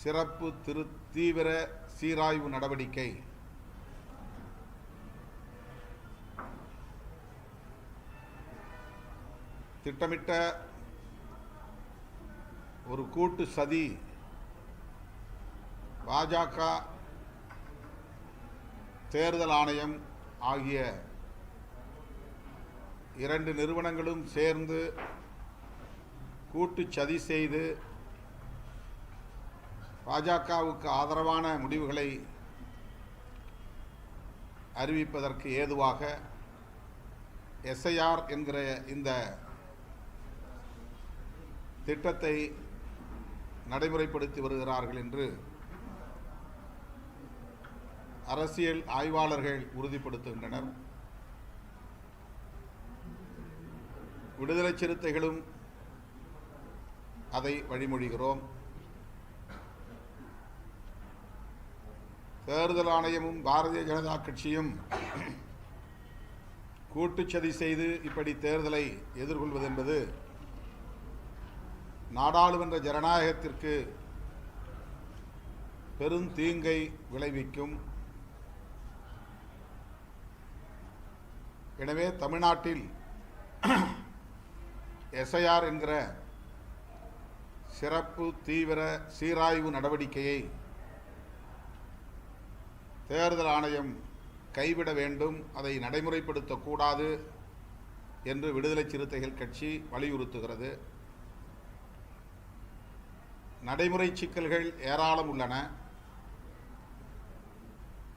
சிறப்பு தீவிர சீராய்வு நடவடிக்கை திட்டமிட்ட ஒரு கூட்டு சதி பாஜக தேர்தல் ஆணையம் ஆகிய இரண்டு நிறுவனங்களும் சேர்ந்து கூட்டு சதி செய்து பாஜகவுக்கு ஆதரவான முடிவுகளை அறிவிப்பதற்கு ஏதுவாக எஸ்ஐஆர் என்கிற இந்த திட்டத்தை நடைமுறைப்படுத்தி வருகிறார்கள் என்று அரசியல் ஆய்வாளர்கள் உறுதிப்படுத்துகின்றனர். விடுதலை சிறுத்தைகளும் அதை வழிமொழிகிறோம். தேர்தல் ஆணையமும் பாரதிய ஜனதா கட்சியும் கூட்டுச்சதி செய்து இப்படி தேர்தலை எதிர்கொள்வது என்பது நாடாளுமன்ற ஜனநாயகத்திற்கு பெரும் தீங்கை விளைவிக்கும். எனவே தமிழ்நாட்டில் எஸ்ஐஆர் என்கிற சிறப்பு தீவிர சீராய்வு நடவடிக்கையை தேர்தல் ஆணையம் கைவிட வேண்டும், அதை நடைமுறைப்படுத்தக்கூடாது என்று விடுதலை சிறுத்தைகள் கட்சி வலியுறுத்துகிறது. நடைமுறை சிக்கல்கள் ஏராளம் உள்ளன.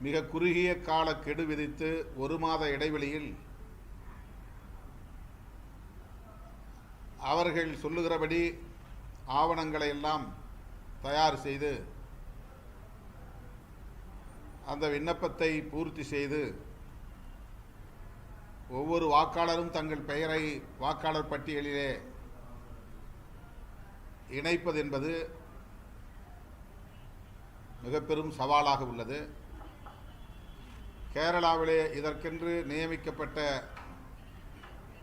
மிக குறுகிய கால கெடு விதித்து ஒரு மாத இடைவெளியில் அவர்கள் சொல்லுகிறபடி ஆவணங்களை எல்லாம் தயார் செய்து அந்த விண்ணப்பத்தை பூர்த்தி செய்து ஒவ்வொரு வாக்காளரும் தங்கள் பெயரை வாக்காளர் பட்டியலிலே இணைப்பது என்பது மிக பெரும் சவாலாக உள்ளது. கேரளாவிலே இதற்கென்று நியமிக்கப்பட்ட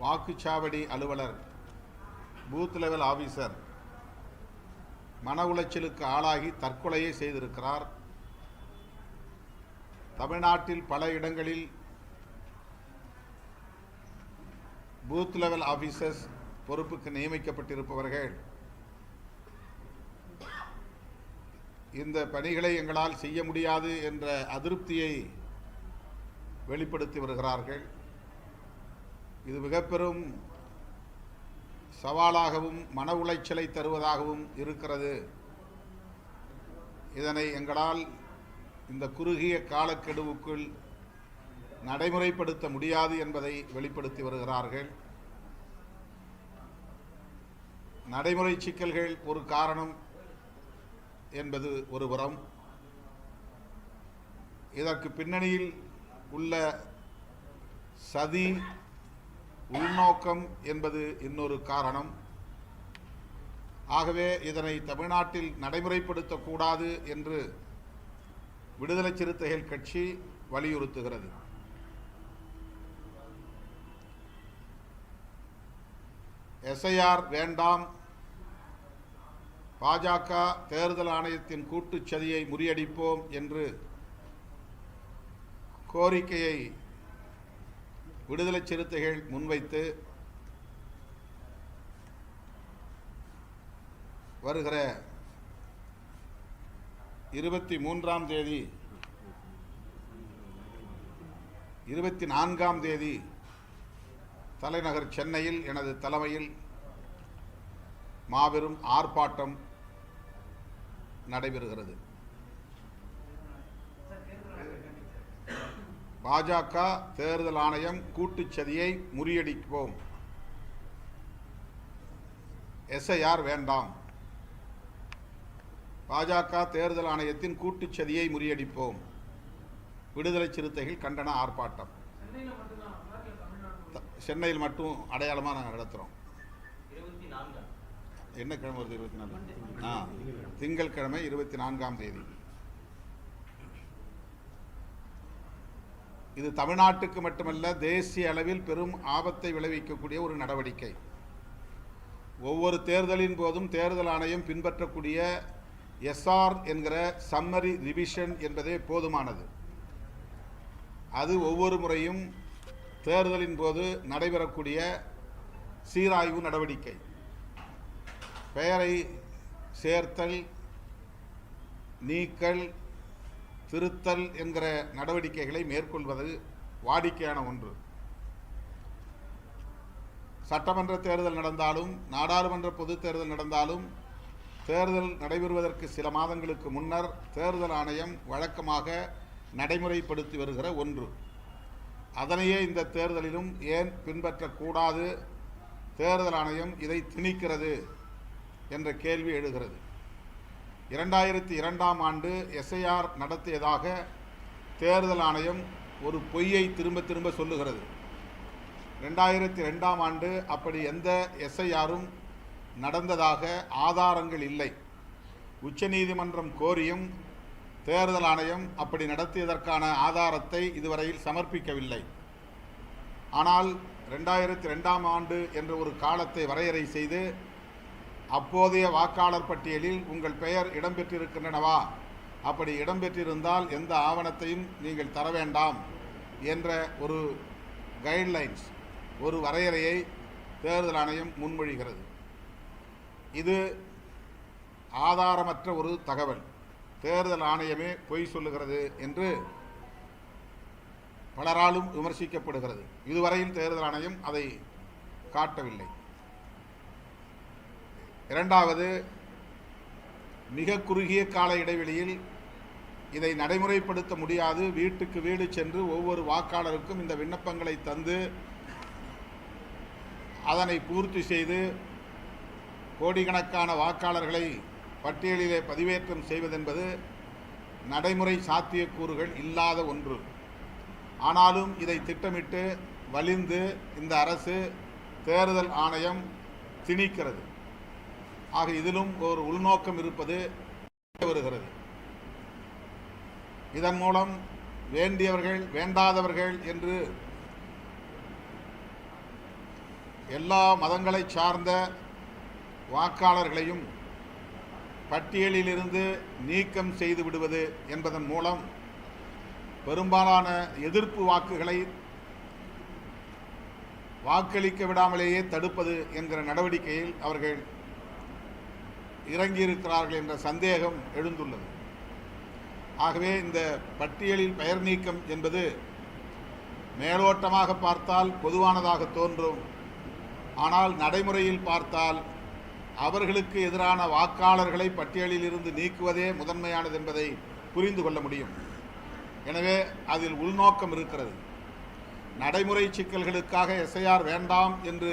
வாக்குச்சாவடி அலுவலர், பூத் லெவல் ஆபீசர் மன உளைச்சலுக்கு ஆளாகி தற்கொலையை செய்திருக்கிறார். தமிழ்நாட்டில் பல இடங்களில் பூத் லெவல் ஆபீசர்ஸ் பொறுப்புக்கு நியமிக்கப்பட்டிருப்பவர்கள் இந்த பணிகளை எங்களால் செய்ய முடியாது என்ற அதிருப்தியை வெளிப்படுத்தி வருகிறார்கள். இது மிக பெரும் சவாலாகவும் மன உளைச்சலை தருவதாகவும் இருக்கிறது. இதனை எங்களால் இந்த குறுகிய காலக்கெடுவுக்குள் நடைமுறைப்படுத்த முடியாது என்பதை வெளிப்படுத்தி வருகிறார்கள். நடைமுறை சிக்கல்கள் ஒரு காரணம் என்பது ஒருபுறம், இதற்கு பின்னணியில் உள்ள சதி உள்நோக்கம் என்பது இன்னொரு காரணம். ஆகவே இதனை தமிழ்நாட்டில் நடைமுறைப்படுத்தக்கூடாது என்று விடுதலை சிறுத்தைகள் கட்சி வலியுறுத்துகிறது. எஸ்ஐஆர் வேண்டாம், பாஜக தேர்தல் ஆணையத்தின் கூட்டுச்சதியை முறியடிப்போம் என்று கோரிக்கையை விடுதலை சிறுத்தைகள் முன்வைத்து வருகிற 24ஆம் தேதி தலைநகர் சென்னையில் எனது தலைமையில் மாபெரும் ஆர்ப்பாட்டம் நடைபெறுகிறது. பாஜக தேர்தல் ஆணையம் கூட்டுச்சதியை முறியடிப்போம், எஸ்ஐஆர் வேண்டாம், பாஜக தேர்தல் ஆணையத்தின் கூட்டுச்சதியை முறியடிப்போம். விடுதலை சிறுத்தைகள் கண்டன ஆர்ப்பாட்டம் சென்னையில் மட்டும் அடையாளமாக நாங்கள் நடத்துகிறோம். என்ன கிழமை வருது? 24 திங்கட்கிழமை 24ஆம் தேதி. இது தமிழ்நாட்டுக்கு மட்டுமல்ல, தேசிய அளவில் பெரும் ஆபத்தை விளைவிக்கக்கூடிய ஒரு நடவடிக்கை. ஒவ்வொரு தேர்தலின் போதும் தேர்தல் ஆணையம் பின்பற்றக்கூடிய எஸ்ஆர் என்கிற சம்மரி ரிவிஷன் என்பதே போதுமானது. அது ஒவ்வொரு முறையும் தேர்தலின் போது நடைபெறக்கூடிய சீராய்வு நடவடிக்கை. பெயரை சேர்த்தல், நீக்கல், திருத்தல் என்கிற நடவடிக்கைகளை மேற்கொள்வது வாடிக்கையான ஒன்று. சட்டமன்ற தேர்தல் நடந்தாலும் நாடாளுமன்ற பொதுத் தேர்தல் நடந்தாலும் தேர்தல் நடைபெறுவதற்கு சில மாதங்களுக்கு முன்னர் தேர்தல் ஆணையம் வழக்கமாக நடைமுறைப்படுத்தி வருகிற ஒன்று. அதனையே இந்த தேர்தலிலும் ஏன் பின்பற்றக்கூடாது, தேர்தல் ஆணையம் இதை திணிக்கிறது என்ற கேள்வி எழுகிறது. 2002ஆம் ஆண்டு எஸ்ஐஆர் நடத்தியதாக தேர்தல் ஆணையம் ஒரு பொய்யை திரும்ப திரும்ப சொல்லுகிறது. 2002ஆம் ஆண்டு அப்படி எந்த எஸ்ஐஆரும் நடந்ததாக ஆதாரங்கள் இல்லை. உச்சநீதிமன்றம் கோரியும் தேர்தல் ஆணையம் அப்படி நடத்தியதற்கான ஆதாரத்தை இதுவரையில் சமர்ப்பிக்கவில்லை. ஆனால் 2002ஆம் ஆண்டு என்ற ஒரு காலத்தை வரையறை செய்து அப்போதைய வாக்காளர் பட்டியலில் உங்கள் பெயர் இடம்பெற்றிருக்கின்றனவா, அப்படி இடம்பெற்றிருந்தால் எந்த ஆவணத்தையும் நீங்கள் தர வேண்டாம் என்ற ஒரு கைட்லைன்ஸ், ஒரு வரையறையை தேர்தல் ஆணையம் முன்மொழிகிறது. இது ஆதாரமற்ற ஒரு தகவல். தேர்தல் ஆணையமே பொய் சொல்லுகிறது என்று பலராலும் விமர்சிக்கப்படுகிறது. இதுவரையில் தேர்தல் ஆணையம் அதை காட்டவில்லை. இரண்டாவது, மிக குறுகிய கால இடைவெளியில் இதை நடைமுறைப்படுத்த முடியாது. வீட்டுக்கு வீடு சென்று ஒவ்வொரு வாக்காளருக்கும் இந்த விண்ணப்பங்களை தந்து அதனை பூர்த்தி செய்து கோடிக்கணக்கான வாக்காளர்களை பட்டியலிலே பதிவேற்றம் செய்வதென்பது நடைமுறை சாத்தியக்கூறுகள் இல்லாத ஒன்று. ஆனாலும் இதை திட்டமிட்டு வலிந்து இந்த அரசு தேர்தல் ஆணையம் திணிக்கிறது. ஆக இதிலும் ஒரு உள்நோக்கம் இருப்பது வருகிறது. இதன் மூலம் வேண்டியவர்கள் வேண்டாதவர்கள் என்று எல்லா மதங்களை சார்ந்த வாக்காளர்களையும் பட்டியலிலிருந்து நீக்கம் செய்து விடுவது என்பதன் மூலம் பெரும்பாலான எதிர்ப்பு வாக்குகளை வாக்களிக்க விடாமலேயே தடுப்பது என்கிற நடவடிக்கையில் அவர்கள் இறங்கியிருக்கிறார்கள் என்ற சந்தேகம் எழுந்துள்ளது. ஆகவே இந்த பட்டியலில் பெயர் நீக்கம் என்பது மேலோட்டமாக பார்த்தால் பொதுவானதாக தோன்றும். ஆனால் நடைமுறையில் பார்த்தால் அவர்களுக்கு எதிரான வாக்காளர்களை பட்டியலில் இருந்து நீக்குவதே முதன்மையானது என்பதை புரிந்து கொள்ள முடியும். எனவே அதில் உள்நோக்கம் இருக்கிறது. நடைமுறை சிக்கல்களுக்காக எஸ்ஐஆர் வேண்டாம் என்று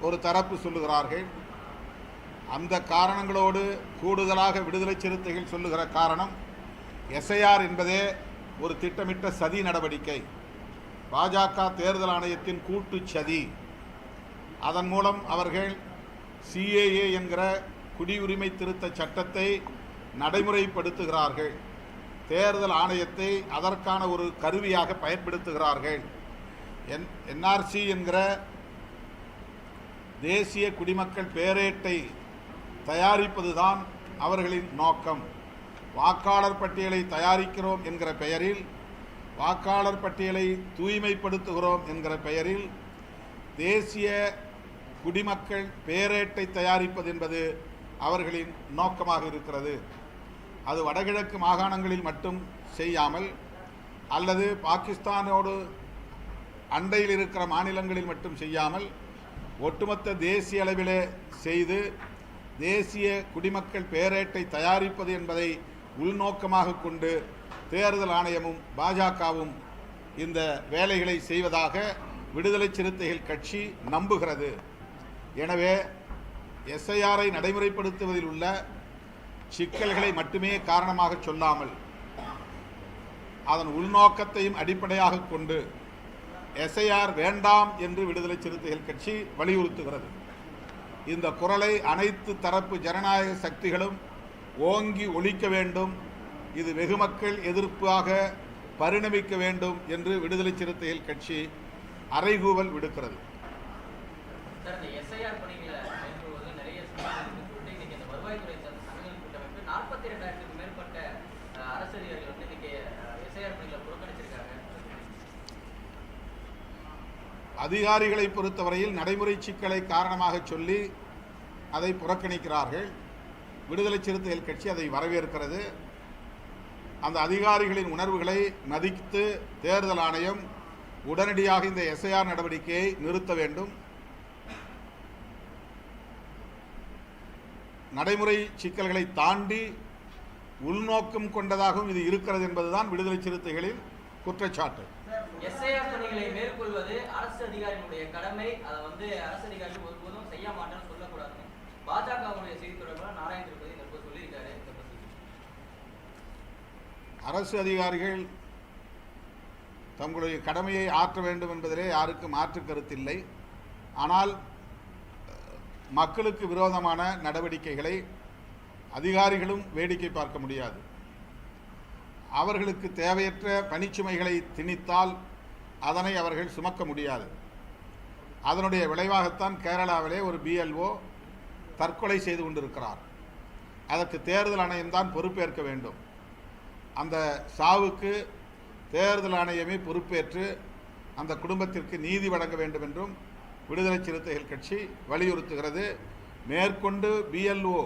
ஒரு தரப்பு சொல்லுகிறார்கள். அந்த காரணங்களோடு கூடுதலாக விடுதலை சிறுத்தைகள் சொல்லுகிற காரணம், எஸ்ஐஆர் என்பதே ஒரு திட்டமிட்ட சதி நடவடிக்கை, பாஜக தேர்தல் ஆணையத்தின் கூட்டு சதி. அதன் மூலம் அவர்கள் சிஏஏ என்கிற குடியுரிமை திருத்த சட்டத்தை நடைமுறைப்படுத்துகிறார்கள். தேர்தல் ஆணையத்தை அதற்கான ஒரு கருவியாக பயன்படுத்துகிறார்கள். என்ஆர்சி என்கிற தேசிய குடிமக்கள் பேரேட்டை தயாரிப்பதுதான் அவர்களின் நோக்கம். வாக்காளர் பட்டியலை தயாரிக்கிறோம் என்கிற பெயரில், வாக்காளர் பட்டியலை தூய்மைப்படுத்துகிறோம் என்கிற பெயரில் தேசிய குடிமக்கள் பேரேட்டை தயாரிப்பது என்பது அவர்களின் நோக்கமாக இருக்கிறது. அது வடகிழக்கு மாகாணங்களில் மட்டும் செய்யாமல், அல்லது பாகிஸ்தானோடு அண்டையில் இருக்கிற மாநிலங்களில் மட்டும் செய்யாமல், ஒட்டுமொத்த தேசிய அளவிலே செய்து தேசிய குடிமக்கள் பேரேட்டை தயாரிப்பது என்பதை உள்நோக்கமாக கொண்டு தேர்தல் ஆணையமும் பாஜகவும் இந்த வேலைகளை செய்வதாக விடுதலை சிறுத்தைகள் கட்சி நம்புகிறது. எனவே எஸ்ஐஆரை நடைமுறைப்படுத்துவதில் உள்ள சிக்கல்களை மட்டுமே காரணமாக சொல்லாமல் அதன் உள்நோக்கத்தையும் அடிப்படையாக கொண்டு எஸ்ஐஆர் வேண்டாம் என்று விடுதலை சிறுத்தைகள் கட்சி வலியுறுத்துகிறது. இந்த குரலை அனைத்து தரப்பு ஜனநாயக சக்திகளும் ஓங்கி ஒலிக்க வேண்டும். இது வெகுமக்கள் எதிர்ப்பாக பரிணமிக்க வேண்டும் என்று விடுதலை சிறுத்தைகள் கட்சி அறைகூவல் விடுக்கிறது. சார், இந்த எஸ்ஐஆர் பணிகளை மேற்கொள்வது நிறைய சொல்லிட்டு இன்னைக்கு இந்த வருவாய்த்துறை சங்கங்கள் கூட்டமைப்பு 42,000க்கும் மேற்பட்ட அரசு அதிகாரிகள் வந்து இன்னைக்கு எஸ்ஐஆர் பணிகளை புறக்கணிச்சிருக்காங்க. அதிகாரிகளை பொறுத்தவரையில் நடைமுறை சிக்கலை காரணமாக சொல்லி அதை புறக்கணிக்கிறார்கள். விடுதலை சிறுத்தைகள் கட்சி அதை வரவேற்கிறது. அந்த அதிகாரிகளின் உணர்வுகளை மதித்து தேர்தல் ஆணையம் உடனடியாக இந்த எஸ்ஐஆர் நடவடிக்கையை நிறுத்த வேண்டும். நடைமுறை சிக்கல்களை தாண்டி உள்நோக்கம் கொண்டதாகவும் இது இருக்கிறது என்பதுதான் விடுதலை சிறுத்தைகளின் குற்றச்சாட்டு. எஸ்ஐஆர் பணிகளை மேற்கொள்வது அரசு அதிகாரிகளுடைய கடமை. அதை வந்து அரசு அதிகாரிகள் ஒருபோதும் செய்ய மாட்டேன்னு சொல்லக்கூடாது. பாஜகவுடைய செய்தி தொடர்பாளர் நாராயண திருப்பதி தற்போது சொல்லியிருக்காரு. அரசு அதிகாரிகள் தங்களுடைய கடமையை ஆற்ற வேண்டும் என்பதிலே யாருக்கும் மாற்று கருத்தில்லை. ஆனால் மக்களுக்கு விரோதமான நடவடிக்கைகளை அதிகாரிகளும் வேடிக்கை பார்க்க முடியாது. அவர்களுக்கு தேவையற்ற பணிச்சுமைகளை திணித்தால் அதனை அவர்கள் சுமக்க முடியாது. அதனுடைய விளைவாகத்தான் கேரளாவிலே ஒரு BLO தற்கொலை செய்து கொண்டிருக்கிறார். அதற்கு தேர்தல் ஆணையம்தான் பொறுப்பேற்க வேண்டும். அந்த சாவுக்கு தேர்தல் ஆணையமே பொறுப்பேற்று அந்த குடும்பத்திற்கு நீதி வழங்க வேண்டும் என்றும் விடுதலை சிறுத்தைகள் கட்சி வலியுறுத்துகிறது. மேற்கொண்டு BLO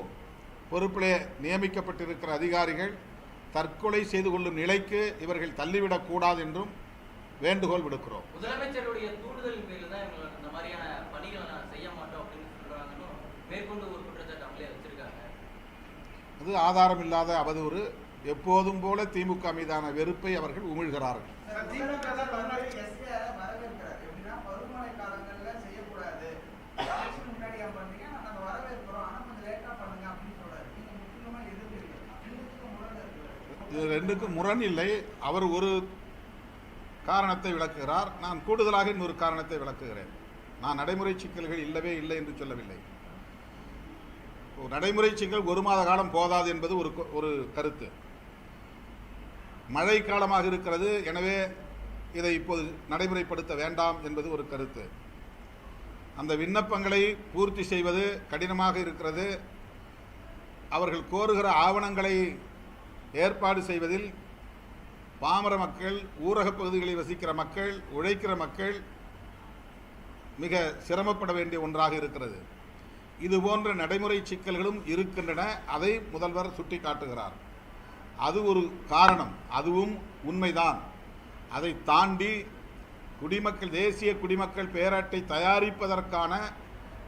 பொறுப்பிலே நியமிக்கப்பட்டிருக்கிற அதிகாரிகள் தற்கொலை செய்து கொள்ளும் நிலைக்கு இவர்கள் தள்ளிவிடக்கூடாது என்றும் வேண்டுகோள் விடுக்கிறோம். முதலமைச்சருடைய தூண்டுதலின் பேரில் தான் இந்த மாதிரியான பணிகளை நான் செய்ய மாட்டோம் அப்படின்னு சொல்றாங்கன்னு மேற்கொண்டு ஒரு குற்றச்சாட்டு அவங்களே வச்சிருக்காங்க. அது ஆதாரம் இல்லாத அவதூறு. எப்போதும் போல திமுக மீதான வெறுப்பை அவர்கள் உமிழ்கிறார்கள். இது ரெண்டுக்கும் முரண் இல்லை. அவர் ஒரு காரணத்தை விளக்குகிறார், நான் கூடுதலாக இன்னொரு காரணத்தை விளக்குகிறேன். நான் நடைமுறை சிக்கல்கள் இல்லவே இல்லை என்று சொல்லவில்லை. நடைமுறை சிக்கல் 1 மாத காலம் போதாது என்பது ஒரு கருத்து. மழை காலமாக இருக்கிறது, எனவே இதை இப்போது நடைமுறைப்படுத்த வேண்டாம் என்பது ஒரு கருத்து. அந்த விண்ணப்பங்களை பூர்த்தி செய்வது கடினமாக இருக்கிறது. அவர்கள் கோருகிற ஆவணங்களை ஏற்பாடு செய்வதில் பாமர மக்கள், ஊரகப் பகுதிகளில் வசிக்கிற மக்கள், உழைக்கிற மக்கள் மிக சிரமப்பட வேண்டிய ஒன்றாக இருக்கிறது. இதுபோன்ற நடைமுறை சிக்கல்களும் இருக்கின்றன. அதை முதல்வர் சுட்டி காட்டுகிறார். அது ஒரு காரணம், அதுவும் உண்மைதான். அதை தாண்டி குடிமக்கள், தேசிய குடிமக்கள் பேரட்டை தயாரிப்பதற்கான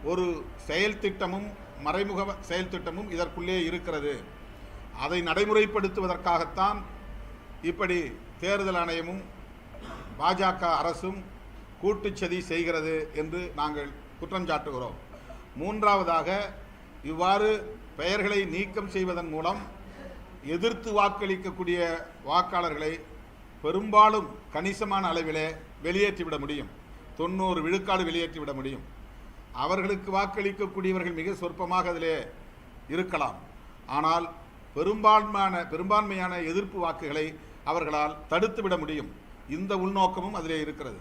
ஒரு செயல் திட்டமும் மறைமுக செயல் திட்டமும் இதற்குள்ளே இருக்கிறது. அதை நடைமுறைப்படுத்துவதற்காகத்தான் இப்படி தேர்தல் ஆணையமும் பாஜக அரசும் கூட்டுச்சதி செய்கிறது என்று நாங்கள் குற்றம் சாட்டுகிறோம். மூன்றாவதாக, இவ்வாறு பெயர்களை நீக்கம் செய்வதன் மூலம் எதிர்த்து வாக்களிக்கக்கூடிய வாக்காளர்களை பெரும்பாலும் கணிசமான அளவிலே வெளியேற்றிவிட முடியும். 90 விழுக்காடு வெளியேற்றிவிட முடியும். அவர்களுக்கு வாக்களிக்கக்கூடியவர்கள் மிக சொற்பமாக அதிலே இருக்கலாம். ஆனால் பெரும்பான்மையான எதிர்ப்பு வாக்குகளை அவர்களால் தடுத்துவிட முடியும். இந்த உள்நோக்கமும் அதிலே இருக்கிறது.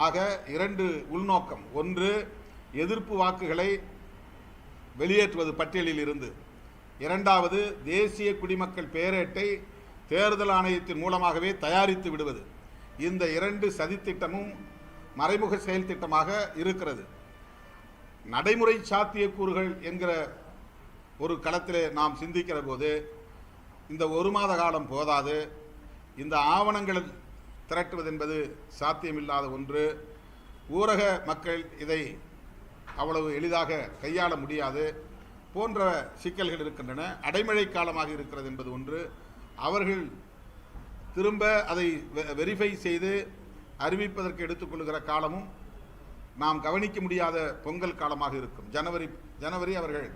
ஆக 2 உள்நோக்கம். ஒன்று, எதிர்ப்பு வாக்குகளை வெளியேற்றுவது பட்டியலில் இருந்து. இரண்டாவது, தேசிய குடிமக்கள் பேரேட்டை தேர்தல் ஆணையத்தின் மூலமாகவே தயாரித்து விடுவது. இந்த 2 சதித்திட்டமும் மறைமுக செயல் திட்டமாக இருக்கிறது. நடைமுறை சாத்தியக்கூறுகள் என்கிற ஒரு களத்திலே நாம் சிந்திக்கிற போது இந்த 1 மாத காலம் போதாது. இந்த ஆவணங்கள் திரட்டுவது என்பது சாத்தியமில்லாத ஒன்று. ஊரக மக்கள் இதை அவ்வளவு எளிதாக கையாள முடியாது. போன்ற சிக்கல்கள் இருக்கின்றன. அடைமழை காலமாக இருக்கிறது என்பது ஒன்று. அவர்கள் திரும்ப அதை வெரிஃபை செய்து அறிவிப்பதற்கு எடுத்துக்கொள்கிற காலமும் நாம் கவனிக்க முடியாத பொங்கல் காலமாக இருக்கும். ஜனவரி அவர்கள்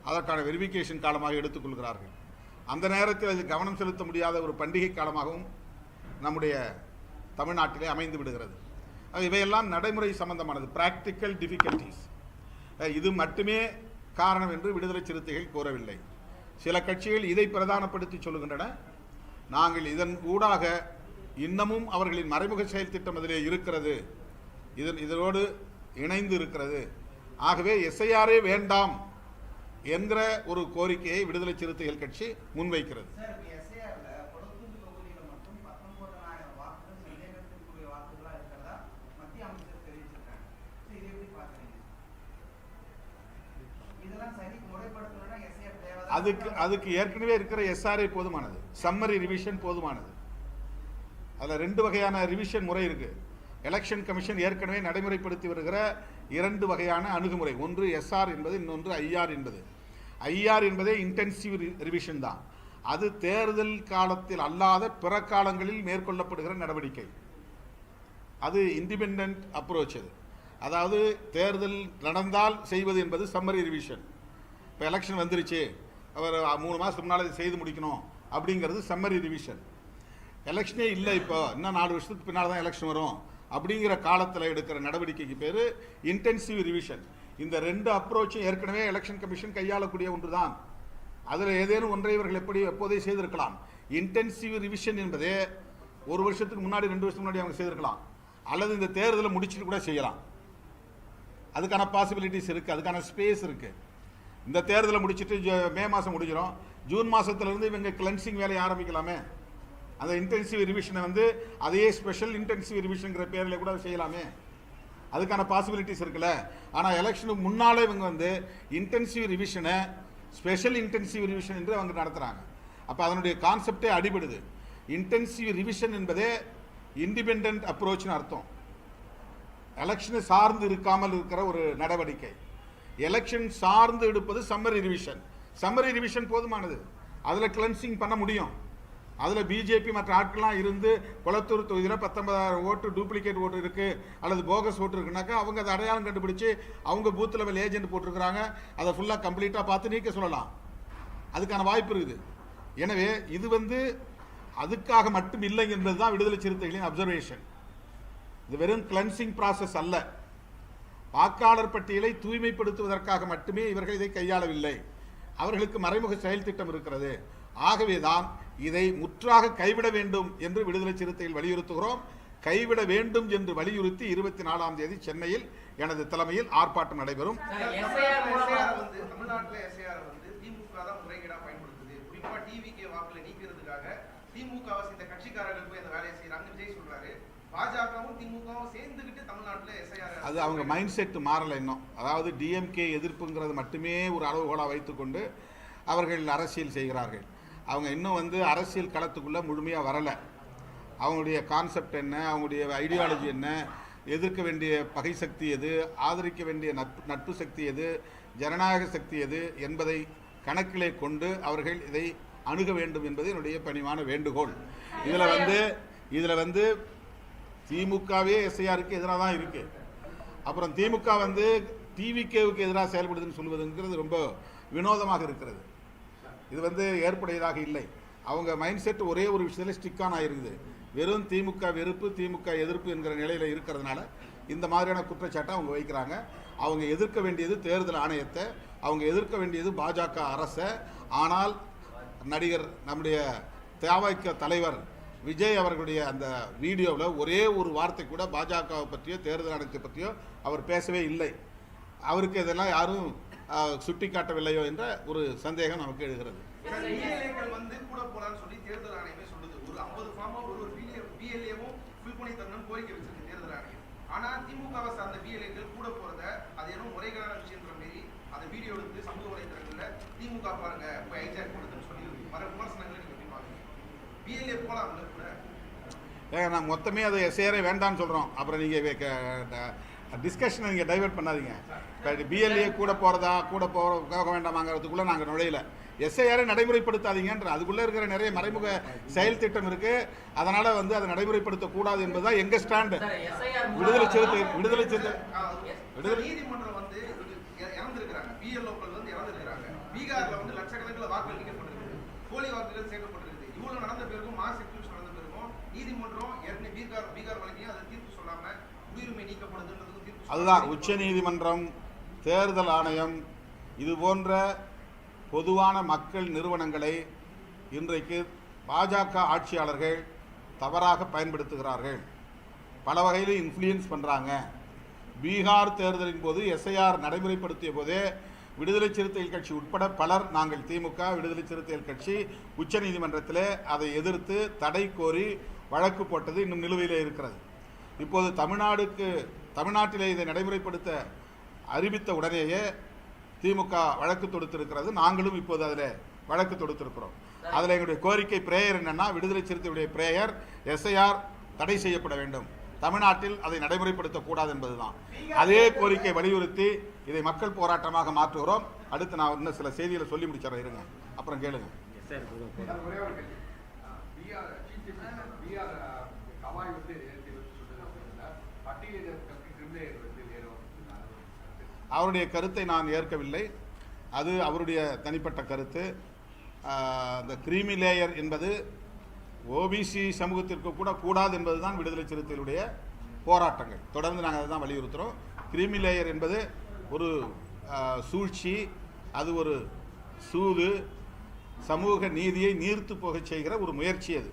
அதற்கான வெரிஃபிகேஷன் காலமாக எடுத்துக்கொள்கிறார்கள். அந்த நேரத்தில் அது கவனம் செலுத்த முடியாத ஒரு பண்டிகை காலமாகவும் நம்முடைய தமிழ்நாட்டிலே அமைந்து விடுகிறது. இவையெல்லாம் நடைமுறை சம்பந்தமானது, பிராக்டிக்கல் டிஃபிகல்டிஸ். இது மட்டுமே காரணம் என்று விடுதலை சிறுத்தைகள் கூறவில்லை. சில கட்சிகள் இதை பிரதானப்படுத்தி சொல்லுகின்றன. நாங்கள் இதன் ஊடாக இன்னமும் அவர்களின் மறைமுக செயல் திட்டம் அதிலே இருக்கிறது, இதனோடு இணைந்து இருக்கிறது, ஆகவே எஸ்ஐஆரே வேண்டாம் என்கிற ஒரு கோரிக்கையை விடுதலை சிறுத்தைகள் கட்சி முன்வைக்கிறது. அதுக்கு ஏற்கனவே இருக்கிற எஸ்ஆர்ஐ போதுமானது, சம்மரி ரிவிஷன் போதுமானது. அதில் 2 வகையான ரிவிஷன் முறை இருக்கு. எலெக்ஷன் கமிஷன் ஏற்கனவே நடைமுறைப்படுத்தி வருகிற 2 வகையான அணுகுமுறை. ஒன்று எஸ்ஆர் என்பது, இன்னொன்று ஐஆர் என்பது. ஐஆர் என்பதே இன்டென்சிவ் ரிவிஷன் தான். அது தேர்தல் காலத்தில் அல்லாத பிற காலங்களில் மேற்கொள்ளப்படுகிற நடவடிக்கை. அது இண்டிபெண்டன்ட் அப்ரோச். அதாவது தேர்தல் நடந்தால் செய்வது என்பது சம்மரி ரிவிஷன். இப்போ எலெக்ஷன் வந்துருச்சு, அவர் 3 மாதத்துக்கு முன்னால் இதை செய்து முடிக்கணும் அப்படிங்கிறது சம்மரி ரிவிஷன். எலெக்ஷனே இல்லை, இப்போ இன்னும் 4 வருஷத்துக்கு பின்னால் தான் எலெக்ஷன் வரும் அப்படிங்கிற காலத்தில் எடுக்கிற நடவடிக்கைக்கு பேர் இன்டென்சிவ் ரிவிஷன். இந்த 2 அப்ரோச்சும் ஏற்கனவே எலெக்ஷன் கமிஷன் கையாளக்கூடிய ஒன்று தான். அதில் ஏதேனும் ஒன்றை இவர்கள் எப்போதே செய்திருக்கலாம். இன்டென்சிவ் ரிவிஷன் என்பதே 1 வருஷத்துக்கு முன்னாடி 2 வருஷத்துக்கு முன்னாடி அவங்க செய்திருக்கலாம், அல்லது இந்த தேர்தலை முடிச்சுட்டு கூட செய்யலாம். அதுக்கான பாசிபிலிட்டிஸ் இருக்குது, அதுக்கான ஸ்பேஸ் இருக்குது. இந்த தேர்தலை முடிச்சுட்டு மே மாதம் முடிக்கிறோம், ஜூன் மாதத்துலேருந்து இவங்க கிளென்சிங் வேலையை ஆரம்பிக்கலாமே. அந்த இன்டென்சிவ் ரிவிஷனை அதே ஸ்பெஷல் இன்டென்சிவ் ரிவிஷனுங்கிற பேரில் கூட செய்யலாமே. அதுக்கான பாசிபிலிட்டிஸ் இருக்குல்ல. ஆனால் எலெக்ஷனுக்கு முன்னாலே இவங்க இன்டென்சிவ் ரிவிஷனை ஸ்பெஷல் இன்டென்சிவ் ரிவிஷன் என்று அவங்க நடத்துகிறாங்க. அப்போ அதனுடைய கான்செப்டே அடிபடுது. இன்டென்சிவ் ரிவிஷன் என்பதே இண்டிபெண்டன்ட் அப்ரோச்னு அர்த்தம். எலெக்ஷனை சார்ந்து இருக்காமல் இருக்கிற ஒரு நடவடிக்கை. எலெக்ஷன் சார்ந்து எடுப்பது சம்மரி ரிவிஷன். சம்மரி ரிவிஷன் போதுமானது, அதில் கிளென்சிங் பண்ண முடியும். அதில் பிஜேபி மற்ற ஆட்கள்லாம் இருந்து கொளத்தூர் தொகுதியில் 19,000 ஓட்டு டூப்ளிகேட் ஓட்டு இருக்குது அல்லது போகஸ் ஓட்டு இருக்குனாக்கா அவங்க அதை அடையாளம் கண்டுபிடிச்சு அவங்க பூத் லெவல் ஏஜென்ட் போட்டிருக்கிறாங்க, அதை ஃபுல்லாக கம்ப்ளீட்டாக பார்த்து நீக்க சொல்லலாம். அதுக்கான வாய்ப்பு இருக்குது. எனவே இது அதுக்காக மட்டும் இல்லை என்பது தான் விடுதலை சிறுத்தைகளின் அப்சர்வேஷன். இது வெறும் கிளென்சிங் ப்ராசஸ் அல்ல. வாக்காளர் பட்டியலை தூய்மைப்படுத்துவதற்காக மட்டுமே இவர்கள் இதை கையாளவில்லை. அவர்களுக்கு மறைமுக செயல் திட்டம் இருக்கிறது. ஆகவேதான் இதை முற்றாக கைவிட வேண்டும் என்று விடுதலை சிறுத்தைகள் வலியுறுத்துகிறோம். கைவிட வேண்டும் என்று வலியுறுத்தி 24ஆம் தேதி சென்னையில் எனது தலைமையில் ஆர்ப்பாட்டம் நடைபெறும். அது அவங்க மைண்ட் செட் மாறலை இன்னும். அதாவது டிஎம்கே எதிர்ப்புங்கிறது மட்டுமே ஒரு அளவுகோலாக வைத்துக்கொண்டு அவர்கள் அரசியல் செய்கிறார்கள். அவங்க இன்னும் அரசியல் களத்துக்குள்ளே முழுமையாக வரலை. அவங்களுடைய கான்செப்ட் என்ன, அவங்களுடைய ஐடியாலஜி என்ன, எதிர்க்க வேண்டிய பகை சக்தி எது, ஆதரிக்க வேண்டிய நட்பு சக்தி எது, ஜனநாயக சக்தி எது என்பதை கணக்கிலே கொண்டு அவர்கள் இதை அணுக வேண்டும் என்பது என்னுடைய பணிவான வேண்டுகோள். இதில் திமுகவே எஸ்ஐஆருக்கு எதிராக தான் இருக்குது. அப்புறம் திமுக டிவிகேவுக்கு எதிராக செயல்படுதுன்னு சொல்வதுங்கிறது ரொம்ப வினோதமாக இருக்கிறது. இது ஏற்புடையதாக இல்லை. அவங்க மைண்ட் செட் ஒரே ஒரு விஷயத்தில் ஸ்டிக்கான் ஆகிருக்குது. வெறும் திமுக வெறுப்பு, திமுக எதிர்ப்பு என்கிற நிலையில் இருக்கிறதுனால இந்த மாதிரியான குற்றச்சாட்டை அவங்க வைக்கிறாங்க. அவங்க எதிர்க்க வேண்டியது தேர்தல் ஆணையத்தை, அவங்க எதிர்க்க வேண்டியது பாஜக அரசை. ஆனால் நடிகர் நம்முடைய தவிக தலைவர் விஜய் அவர்களுடைய அந்த வீடியோவில் ஒரே ஒரு வார்த்தை கூட பாஜகவை பற்றியோ தேர்தல் ஆணையத்தை பற்றியோ அவர் பேசவே இல்லை. அவருக்கு இதெல்லாம் யாரும் சுட்டி காட்டவில்லையோ என்ற ஒரு சந்தேகம் நமக்கு எழுகிறது. நான் மொத்தமே அதை எஸ்ஐஆரே வேண்டான்னு சொல்கிறோம். அப்புறம் நீங்கள் டிஸ்கஷனை நீங்கள் டைவெர்ட் பண்ணாதீங்க. இப்போ பிஎல்ஏ கூட போக வேண்டாமாங்கிறதுக்குள்ளே நாங்கள் நுழையில. எஸ்ஐஆரை நடைமுறைப்படுத்தாதீங்கன்ற அதுக்குள்ளே இருக்கிற நிறைய மறைமுக செயல் திட்டம் இருக்குது. அதனால் அதை நடைமுறைப்படுத்தக்கூடாது என்பதுதான் எங்கள் ஸ்டாண்டு. விடுதலை சிறுத்தை அதுதான் உச்ச நீதிமன்றம், தேர்தல் ஆணையம் இது போன்ற பொதுவான மக்கள் நிறுவனங்களை இன்றைக்கு பாஜக ஆட்சியாளர்கள் தவறாக பயன்படுத்துகிறார்கள். பல வகையில் இன்ஃப்ளூயன்ஸ் பண்ணுறாங்க. பீகார் தேர்தலின் போது எஸ்ஐஆர் நடைமுறைப்படுத்திய போதே விடுதலை சிறுத்தைகள் கட்சி உட்பட பலர், நாங்கள் திமுக, விடுதலை சிறுத்தைகள் கட்சி உச்சநீதிமன்றத்தில் அதை எதிர்த்து தடை கோரி வழக்கு போட்டது இன்னும் நிலுவையிலே இருக்கிறது. இப்போது தமிழ்நாட்டிலே இதை நடைமுறைப்படுத்த அறிவித்த உடனேயே திமுக வழக்கு தொடுத்திருக்கிறது. நாங்களும் இப்போது அதில் வழக்கு தொடுத்திருக்கிறோம். அதில் எங்களுடைய கோரிக்கை பிரேயர் என்னன்னா, விடுதலை சிறுத்தையுடைய பிரேயர் எஸ்ஐஆர் தடை செய்யப்பட வேண்டும், தமிழ்நாட்டில் அதை நடைமுறைப்படுத்தக்கூடாது என்பதுதான். அதே கோரிக்கை வலியுறுத்தி இதை மக்கள் போராட்டமாக மாற்றுகிறோம். அடுத்து நான் இன்னும் சில செய்திகளை சொல்லி முடிச்சிடறேன், இருங்க, அப்புறம் கேளுங்க. அவருடைய கருத்தை நான் ஏற்கவில்லை. அது அவருடைய தனிப்பட்ட கருத்து. இந்த கிரீமி லேயர் என்பது ஓபிசி சமூகத்திற்கு கூட கூடாது என்பதுதான் விடுதலை சிறுத்தைகளுடைய போராட்டங்கள். தொடர்ந்து நாங்கள் அதை தான் வலியுறுத்துகிறோம். கிரீமி லேயர் என்பது ஒரு சூழ்ச்சி, அது ஒரு சூது, சமூக நீதியை நீர்த்து போக செய்கிற ஒரு முயற்சி. அது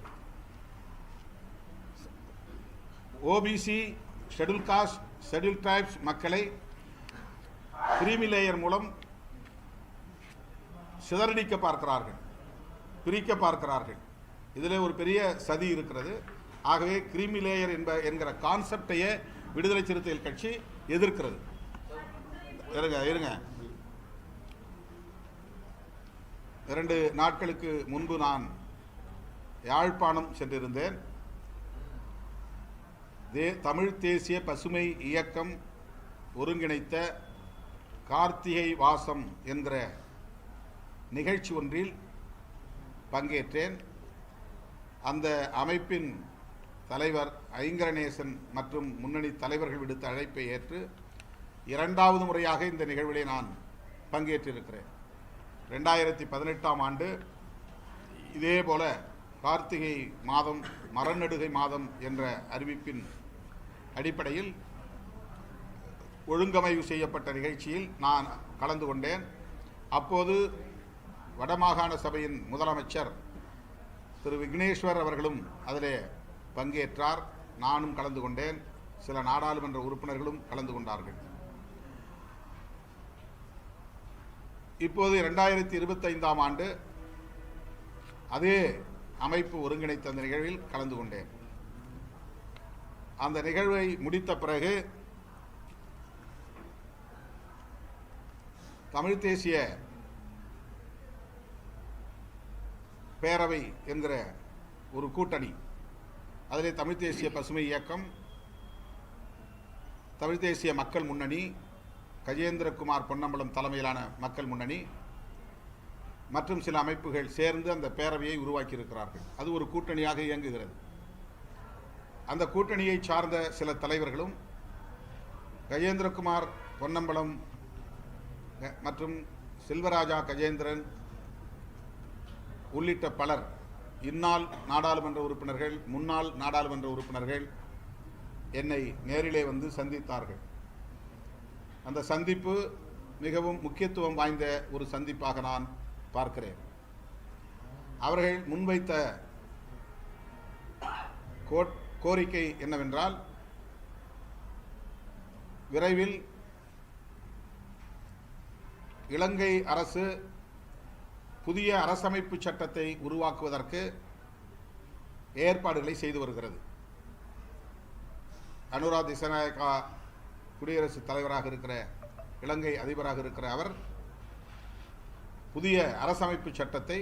OBC, schedule cost, schedule tribes மக்களை கிரீமி லேயர் மூலம் சிதறடிக்க பார்க்கிறார்கள், பிரிக்க பார்க்கிறார்கள். இதில் ஒரு பெரிய சதி இருக்கிறது. ஆகவே கிரீமி லேயர் என்கிற கான்செப்டையே விடுதலை சிறுத்தைகள் கட்சி எதிர்க்கிறது. இருங்க 2 நாட்களுக்கு முன்பு நான் யாழ்ப்பாணம் சென்றிருந்தேன். தமிழ் தேசிய பசுமை இயக்கம் ஒருங்கிணைத்த கார்த்திகை வாசம் என்கிற நிகழ்ச்சி ஒன்றில் பங்கேற்றேன். அந்த அமைப்பின் தலைவர் ஐங்கரநேசன் மற்றும் முன்னணி தலைவர்கள் விடுத்த அழைப்பை ஏற்று 2வது முறையாக இந்த நிகழ்விலே நான் பங்கேற்றிருக்கிறேன். 2018ஆம் ஆண்டு இதேபோல கார்த்திகை மாதம், மரநடுகை மாதம் என்ற அறிவிப்பின் அடிப்படையில் ஒழுங்கமைவு செய்யப்பட்ட நிகழ்ச்சியில் நான் கலந்து கொண்டேன். அப்போது வடமாகாண சபையின் முதலமைச்சர் திரு விக்னேஸ்வர் அவர்களும் அதிலே பங்கேற்றார். நானும் கலந்து கொண்டேன். சில நாடாளுமன்ற உறுப்பினர்களும் கலந்து கொண்டார்கள். இப்போது 2025ஆம் ஆண்டு அதே அமைப்பு ஒருங்கிணைத்த அந்த நிகழ்வில் கலந்து கொண்டேன். அந்த நிகழ்வை முடித்த பிறகு தமிழ் தேசிய பேரவை என்கிற ஒரு கூட்டணி, அதிலே தமிழ் தேசிய பசுமை இயக்கம், தமிழ் தேசிய மக்கள் முன்னணி, கஜேந்திரகுமார் பொன்னம்பலம் தலைமையிலான மக்கள் முன்னணி மற்றும் சில அமைப்புகள் சேர்ந்து அந்த பேரவையை உருவாக்கியிருக்கிறார்கள். அது ஒரு கூட்டணியாக இயங்குகிறது. அந்த கூட்டணியை சார்ந்த சில தலைவர்களும் கஜேந்திரகுமார் பொன்னம்பலம் மற்றும் செல்வராஜா கஜேந்திரன் உள்ளிட்ட பலர், இந்நாள் நாடாளுமன்ற உறுப்பினர்கள், முன்னாள் நாடாளுமன்ற உறுப்பினர்கள் என்னை நேரிலே வந்து சந்தித்தார்கள். அந்த சந்திப்பு மிகவும் முக்கியத்துவம் வாய்ந்த ஒரு சந்திப்பாக நான் பார்க்கிறேன். அவர்கள் முன்வைத்த கோரிக்கை என்னவென்றால், விரைவில் இலங்கை அரசு புதிய அரசமைப்பு சட்டத்தை உருவாக்குவதற்கு ஏற்பாடுகளை செய்து வருகிறது. அனுரா திசாநாயக்கா குடியரசுத் தலைவராக இருக்கிற, இலங்கை அதிபராக இருக்கிற அவர் புதிய அரசமைப்பு சட்டத்தை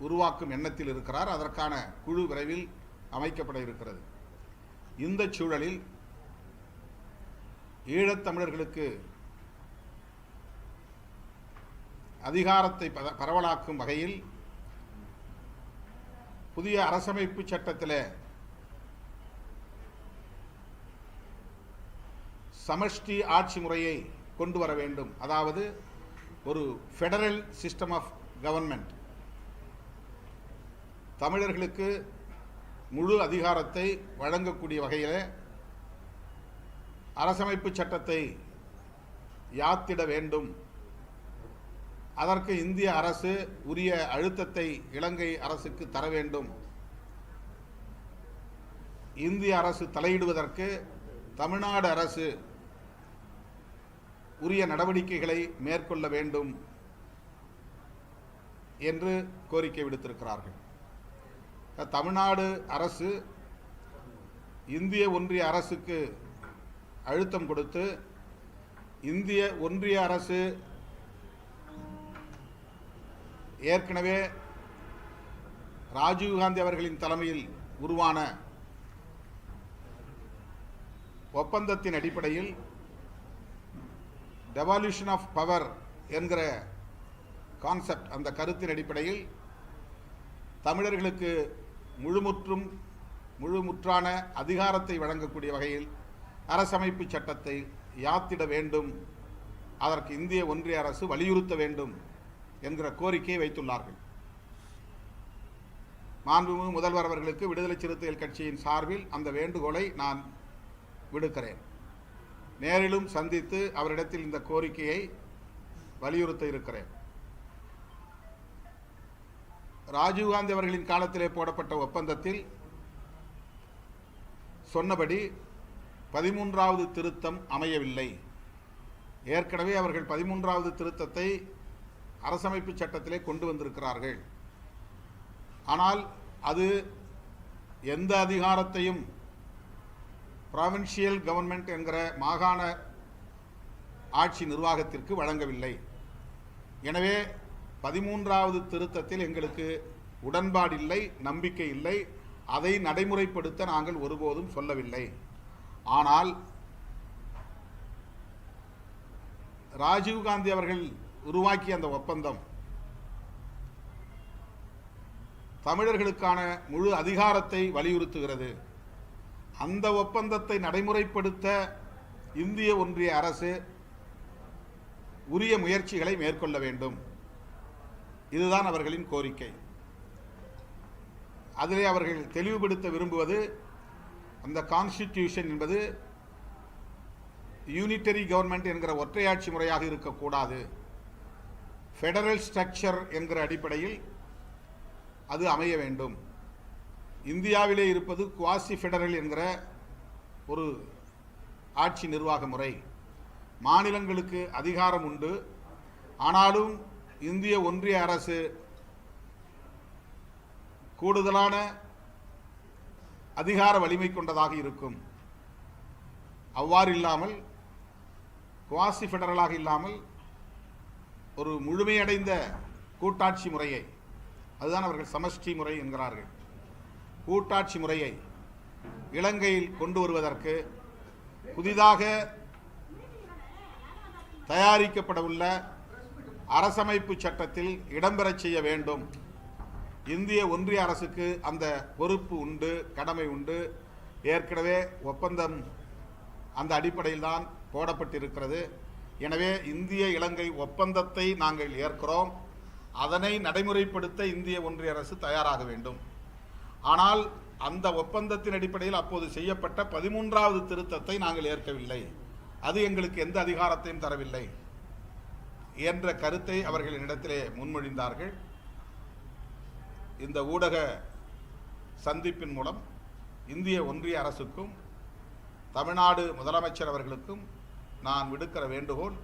உருவாக்கும் எண்ணத்தில் இருக்கிறார். அதற்கான குழு விரைவில் அமைக்கப்பட இருக்கிறது. இந்த சூழலில் ஈழத்தமிழர்களுக்கு அதிகாரத்தை பரவலாக்கும் வகையில் புதிய அரசமைப்பு சட்டத்தில் சமஷ்டி ஆட்சி முறையை கொண்டு வர வேண்டும். அதாவது ஒரு ஃபெடரல் சிஸ்டம் ஆஃப் கவர்மெண்ட், தமிழர்களுக்கு முழு அதிகாரத்தை வழங்கக்கூடிய வகையில் அரசமைப்பு சட்டத்தை யாத்திட வேண்டும். அதற்கு இந்திய அரசு உரிய அழுத்தத்தை இலங்கை அரசுக்கு தர வேண்டும். இந்திய அரசு தலையிடுவதற்கு தமிழ்நாடு அரசு உரிய நடவடிக்கைகளை மேற்கொள்ள வேண்டும் என்று கோரிக்கை விடுத்திருக்கிறார்கள். தமிழ்நாடு அரசு இந்திய ஒன்றிய அரசுக்கு அழுத்தம் கொடுத்து இந்திய ஒன்றிய அரசு ஏற்கனவே ராஜீவ்காந்தி அவர்களின் தலைமையில் உருவான ஒப்பந்தத்தின் அடிப்படையில் டெவால்யூஷன் ஆஃப் பவர் என்கிற கான்செப்ட், அந்த கருத்தின் அடிப்படையில் தமிழர்களுக்கு முழுமுற்றான அதிகாரத்தை வழங்கக்கூடிய வகையில் அரசமைப்பு சட்டத்தை யாத்திட வேண்டும், அதற்கு இந்திய ஒன்றிய அரசு வலியுறுத்த வேண்டும் என்கிற கோரிக்கையை வைத்துள்ளார்கள். மாண்புமிகு முதல்வர் அவர்களுக்கு விடுதலை சிறுத்தைகள் கட்சியின் சார்பில் அந்த வேண்டுகோளை நான் விடுக்கிறேன். நேரிலும் சந்தித்து அவரிடத்தில் இந்த கோரிக்கையை வலியுறுத்த இருக்கிறேன். ராஜீவ்காந்தி அவர்களின் காலத்திலே போடப்பட்ட ஒப்பந்தத்தில் சொன்னபடி 13வது திருத்தம் அமையவில்லை. ஏற்கனவே அவர்கள் 13வது திருத்தத்தை அரசமைப்பு சட்டத்திலே கொண்டு வந்திருக்கிறார்கள். ஆனால் அது எந்த அதிகாரத்தையும் ப்ராவின்ஷியல் கவர்மெண்ட் என்கிற மாகாண ஆட்சி நிர்வாகத்திற்கு வழங்கவில்லை. எனவே 13வது திருத்தத்தில் எங்களுக்கு உடன்பாடில்லை, நம்பிக்கை இல்லை. அதை நடைமுறைப்படுத்த நாங்கள் ஒருபோதும் சொல்லவில்லை. ஆனால் ராஜீவ்காந்தி அவர்கள் உருவாக்கிய அந்த ஒப்பந்தம் தமிழர்களுக்கான முழு அதிகாரத்தை வலியுறுத்துகிறது. அந்த ஒப்பந்தத்தை நடைமுறைப்படுத்த இந்திய ஒன்றிய அரசு உரிய முயற்சிகளை மேற்கொள்ள வேண்டும். இதுதான் அவர்களின் கோரிக்கை. அதிலே அவர்கள் தெளிவுபடுத்த விரும்புவது, அந்த கான்ஸ்டிடியூஷன் என்பது யூனிட்டரி கவர்மெண்ட் என்கிற ஒற்றையாட்சி முறையாக இருக்கக்கூடாது, ஃபெடரல் ஸ்ட்ரக்சர் என்கிற அடிப்படையில் அது அமைய வேண்டும். இந்தியாவிலே இருப்பது குவாசி ஃபெடரல் என்கிற ஒரு ஆட்சி நிர்வாக முறை. மாநிலங்களுக்கு அதிகாரம் உண்டு, ஆனாலும் இந்திய ஒன்றிய அரசு கூடுதலான அதிகார வலிமை கொண்டதாக இருக்கும். அவ்வாறு இல்லாமல், குவாசி ஃபெடரலாக இல்லாமல் ஒரு முழுமையடைந்த கூட்டாட்சி முறையை, அதுதான் அவர்கள் சமஷ்டி முறை என்கிறார்கள், கூட்டாட்சி முறையை இலங்கையில் கொண்டு வருவதற்கு புதிதாக தயாரிக்கப்படவுள்ள அரசமைப்பு சட்டத்தில் இடம்பெறச் செய்ய வேண்டும். இந்திய ஒன்றிய அரசுக்கு அந்த பொறுப்பு உண்டு, கடமை உண்டு. ஏற்கனவே ஒப்பந்தம் அந்த அடிப்படையில் தான் போடப்பட்டிருக்கிறது. எனவே இந்திய இலங்கை ஒப்பந்தத்தை நாங்கள் ஏற்கிறோம், அதனை நடைமுறைப்படுத்த இந்திய ஒன்றிய அரசு தயாராக வேண்டும். ஆனால் அந்த ஒப்பந்தத்தின் அடிப்படையில் அப்போது செய்யப்பட்ட 13வது திருத்தத்தை நாங்கள் ஏற்கவில்லை, அது எங்களுக்கு எந்த அதிகாரத்தையும் தரவில்லை என்ற கருத்தை அவர்கள் என்னிடத்திலே முன்மொழிந்தார்கள். இந்த ஊடக சந்திப்பின் மூலம் இந்திய ஒன்றிய அரசுக்கும் தமிழ்நாடு முதலமைச்சர் அவர்களுக்கும் நான் விடுக்கிற வேண்டுகோள்,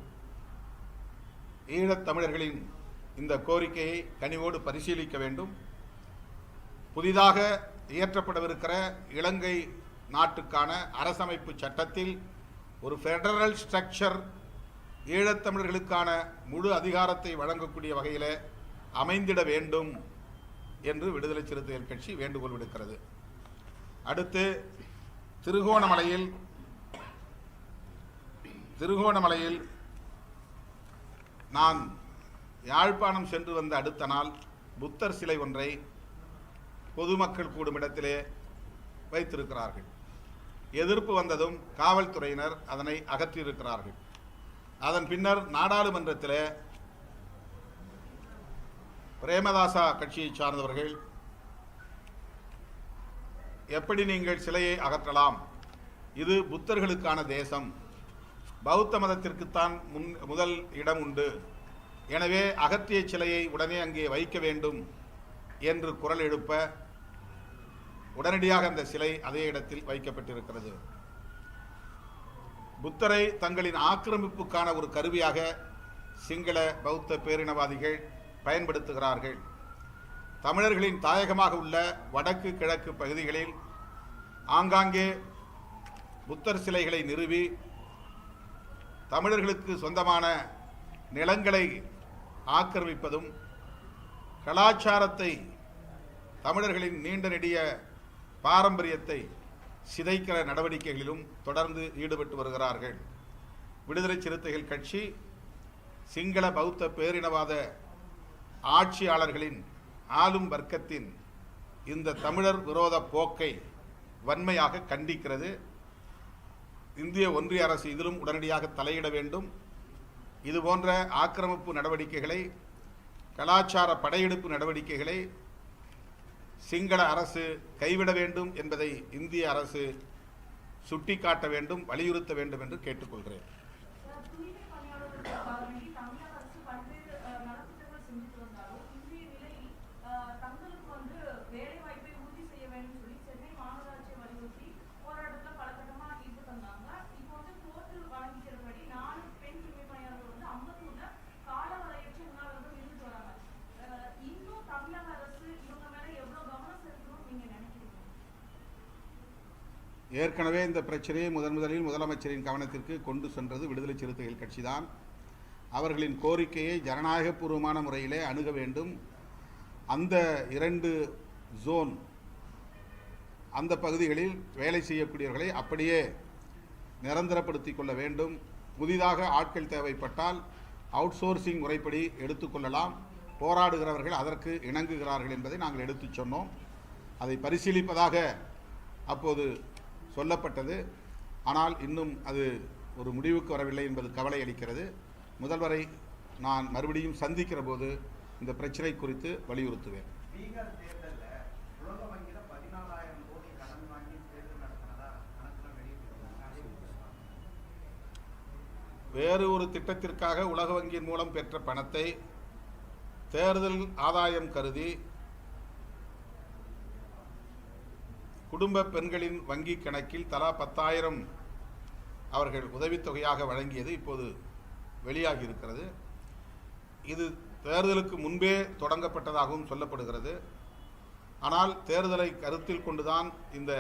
ஈழத்தமிழர்களின் இந்த கோரிக்கையை கனிவோடு பரிசீலிக்க வேண்டும். புதிதாக இயற்றப்படவிருக்கிற இலங்கை நாட்டுக்கான அரசமைப்பு சட்டத்தில் ஒரு ஃபெடரல் ஸ்ட்ரக்சர் ஈழத்தமிழர்களுக்கான முழு அதிகாரத்தை வழங்கக்கூடிய வகையில் அமைந்திட வேண்டும் என்று விடுதலை சிறுத்தைகள் கட்சி வேண்டுகோள் விடுக்கிறது. அடுத்து திருகோணமலையில் நான் யாழ்ப்பாணம் சென்று வந்த அடுத்த நாள் புத்தர் சிலை ஒன்றை பொதுமக்கள் கூடும் இடத்திலே வைத்திருக்கிறார்கள். எதிர்ப்பு வந்ததும் காவல்துறையினர் அதனை அகற்றியிருக்கிறார்கள். அதன் பின்னர் நாடாளுமன்றத்தில் பிரேமதாசா கட்சியை சார்ந்தவர்கள், எப்படி நீங்கள் சிலையை அகற்றலாம், இது புத்தர்களுக்கான தேசம், பௌத்த மதத்திற்குத்தான் முதல் இடம் உண்டு, எனவே அகற்றிய சிலையை உடனே அங்கே வைக்க வேண்டும் என்று குரல் எழுப்ப உடனடியாக அந்த சிலை அதே இடத்தில் வைக்கப்பட்டிருக்கிறது. புத்தரை தங்களின் ஆக்கிரமிப்புக்கான ஒரு கருவியாக சிங்கள பௌத்த பேரினவாதிகள் பயன்படுத்துகிறார்கள். தமிழர்களின் தாயகமாக உள்ள வடக்கு கிழக்கு பகுதிகளில் ஆங்காங்கே புத்தர் சிலைகளை நிறுவி தமிழர்களுக்கு சொந்தமான நிலங்களை ஆக்கிரமிப்பதும் கலாச்சாரத்தை, தமிழர்களின் நீண்ட நெடிய பாரம்பரியத்தை சிதைக்கிற நடவடிக்கைகளிலும் தொடர்ந்து ஈடுபட்டு வருகிறார்கள். விடுதலை சிறுத்தைகள் கட்சி சிங்கள பௌத்த பேரினவாத ஆட்சியாளர்களின் ஆளும் வர்க்கத்தின் இந்த தமிழர் விரோத போக்கை வன்மையாக கண்டிக்கிறது. இந்திய ஒன்றிய அரசு இதிலும் உடனடியாக தலையிட வேண்டும். இதுபோன்ற ஆக்கிரமிப்பு நடவடிக்கைகளை, கலாச்சார படையெடுப்பு நடவடிக்கைகளை சிங்கள அரசு கைவிட வேண்டும் என்பதை இந்திய அரசு சுட்டிக்காட்ட வேண்டும், வலியுறுத்த வேண்டும் என்று கேட்டுக்கொள்கிறேன். ஏற்கனவே இந்த பிரச்சனையை முதலில் முதலமைச்சரின் கவனத்திற்கு கொண்டு சென்றது விடுதலை சிறுத்தைகள் கட்சிதான். அவர்களின் கோரிக்கையை ஜனநாயகபூர்வமான முறையிலே அணுக வேண்டும். அந்த 2 ஜோன், அந்த பகுதிகளில் வேலை செய்யக்கூடியவர்களை அப்படியே நிரந்தரப்படுத்திக் கொள்ள வேண்டும். புதிதாக ஆட்கள் தேவைப்பட்டால் அவுட் சோர்சிங் முறைப்படி எடுத்துக்கொள்ளலாம். போராடுகிறவர்கள் அதற்கு இணங்குகிறார்கள் என்பதை நாங்கள் எடுத்துச் சொன்னோம். அதை பரிசீலிப்பதாக அப்போது சொல்லப்பட்டது. ஆனால் இன்னும் அது ஒரு முடிவுக்கு வரவில்லை என்பது கவலை அளிக்கிறது. முதல்வரை நான் மறுபடியும் சந்திக்கிற போது இந்த பிரச்சனை குறித்து வலியுறுத்துவேன். வேறு ஒரு திட்டத்திற்காக உலக வங்கியின் மூலம் பெற்ற பணத்தை தேர்தல் ஆதாயம் கருதி குடும்ப பெண்களின் வங்கி கணக்கில் தலா 10,000 அவர்கள் உதவித்தொகையாக வழங்கியது இப்போது வெளியாகி இருக்கிறது. இது தேர்தலுக்கு முன்பே தொடங்கப்பட்டதாகவும் சொல்லப்படுகிறது. ஆனால் தேர்தலை கருத்தில் கொண்டுதான் இந்த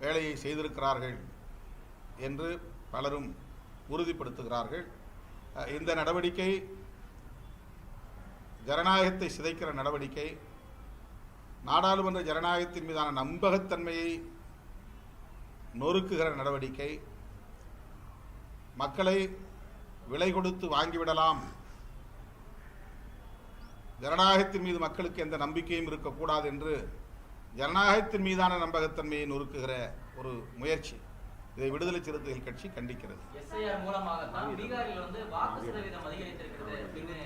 வேலையை செய்திருக்கிறார்கள் என்று பலரும் உறுதிப்படுத்துகிறார்கள். இந்த நடவடிக்கை ஜனநாயகத்தை சிதைக்கிற நடவடிக்கை, நாடாளுமன்ற ஜனநாயகத்தின் மீதான நம்பகத்தன்மையை நொறுக்குகிற நடவடிக்கை, மக்களை விலை கொடுத்து வாங்கிவிடலாம், ஜனநாயகத்தின் மீது மக்களுக்கு எந்த நம்பிக்கையும் இருக்கக்கூடாது என்று ஜனநாயகத்தின் மீதான நம்பகத்தன்மையை நொறுக்குகிற ஒரு முயற்சி. இதை விடுதலை சிறுத்தைகள் கட்சி கண்டிக்கிறது. எஸ்ஐஆர் மூலமாகத்தான் பீகாரில் வந்து வாக்கு சதவீதம் அதிகரித்திருக்கிறது அப்படின்னு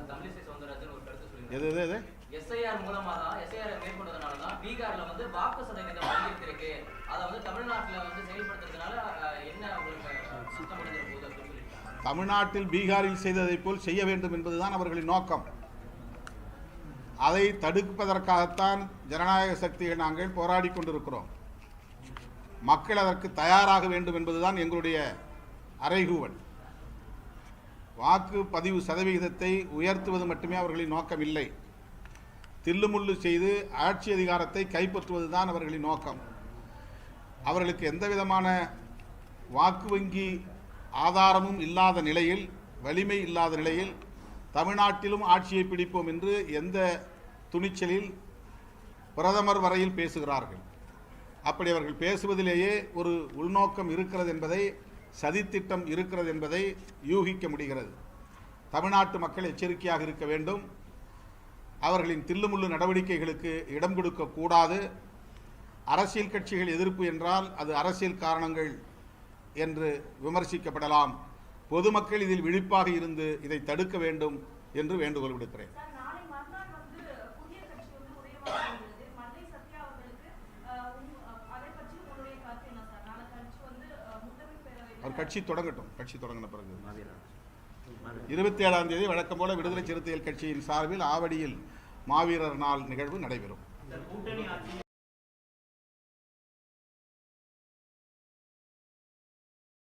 தமிழிசை சவுந்தரராஜன் ஒரு கருத்து சொல்லியிருக்காரு. எஸ்ஐஆர் மூலமா தான், எஸ்ஐஆர் மேற்கொண்டதுனால தான் பீகார்ல வந்து வாக்கு சதவீதம் அதிகரித்திருக்கு. அதை வந்து தமிழ்நாட்டில் வந்து செயல்படுத்துறதுனால என்ன அவங்களுக்கு நஷ்டம் அடைஞ்சிட போகுது அப்படின்னு சொல்லியிருக்காங்க. தமிழ்நாட்டில் பீகாரில் செய்ததை போல் செய்ய வேண்டும் என்பதுதான் அவர்களின் நோக்கம். அதை தடுப்பதற்காகத்தான் ஜனநாயக சக்திகள் நாங்கள் போராடி கொண்டிருக்கிறோம். மக்கள் அதற்கு தயாராக வேண்டும் என்பதுதான் எங்களுடைய அறைகூவல். வாக்குப்பதிவு சதவிகிதத்தை உயர்த்துவது மட்டுமே அவர்களின் நோக்கம் இல்லை. தில்லுமுள்ளு செய்து ஆட்சி அதிகாரத்தை கைப்பற்றுவதுதான் அவர்களின் நோக்கம். அவர்களுக்கு எந்த விதமான வாக்கு வங்கி ஆதாரமும் இல்லாத நிலையில், வலிமை இல்லாத நிலையில் தமிழ்நாட்டிலும் ஆட்சியை பிடிப்போம் என்று எந்த துணிச்சலில் பிரதமர் வரையில் பேசுகிறார்கள். அப்படி அவர்கள் பேசுவதிலேயே ஒரு உள்நோக்கம் இருக்கிறது என்பதை, சதித்திட்டம் இருக்கிறது என்பதை யூகிக்க முடிகிறது. தமிழ்நாட்டு மக்கள் எச்சரிக்கையாக இருக்க வேண்டும். அவர்களின் தில்லுமுள்ளு நடவடிக்கைகளுக்கு இடம் கொடுக்கக்கூடாது. அரசியல் கட்சிகள் எதிர்ப்பு என்றால் அது அரசியல் காரணங்கள் என்று விமர்சிக்கப்படலாம். பொதுமக்கள் இதில் விழிப்பாக இருந்து இதை தடுக்க வேண்டும் என்று வேண்டுகோள் விடுக்கிறேன். அவர் கட்சி தொடங்கட்டும். கட்சி தொடங்கின பிறகு 27ஆம் தேதி வழக்கம் போல விடுதலை சிறுத்தைகள் கட்சியின் சார்பில் ஆவடியில் மாவீரர் நாள் நிகழ்வு நடைபெறும்.